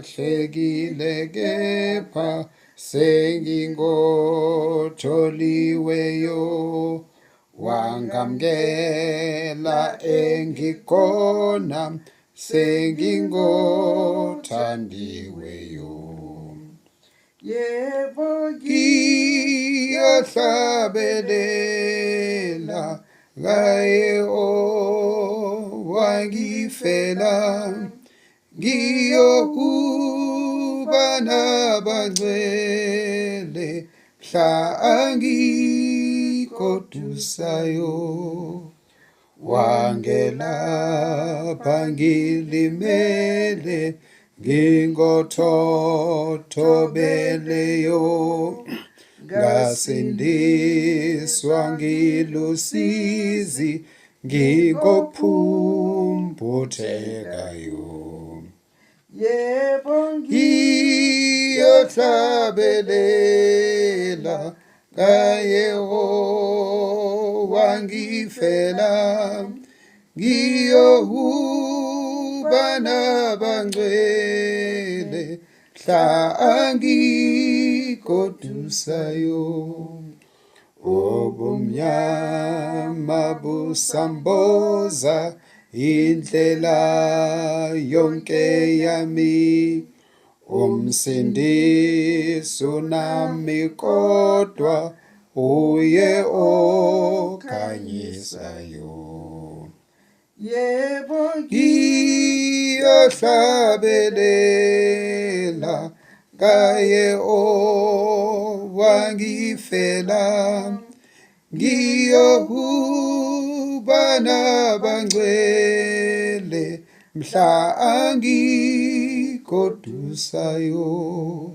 ngingahlekile kepha sengingotholiweyo, wangamkela engikhona sengingothandiweyo. Yebo ngiyohlabelela ngaye owangifela, ngiyokuba nabangcwele mhla angikodusayo. Wangelapha ngilimele ngingothothobeleyo, ngasindiswa ngilusizi ngingophumphuthekayo. Yebo ngiyohlabelela ngaye owangifela, ngiyohuba nabangcwele mhla angikodusayo. Ubumnyama busamboza indlela yonke yami, umsindisi unami kodwa uye okhanyisayo. Yebo ngiyohlabelela ngaye owangifela, ngiyohuba nabangcwele mhla angikodusayo.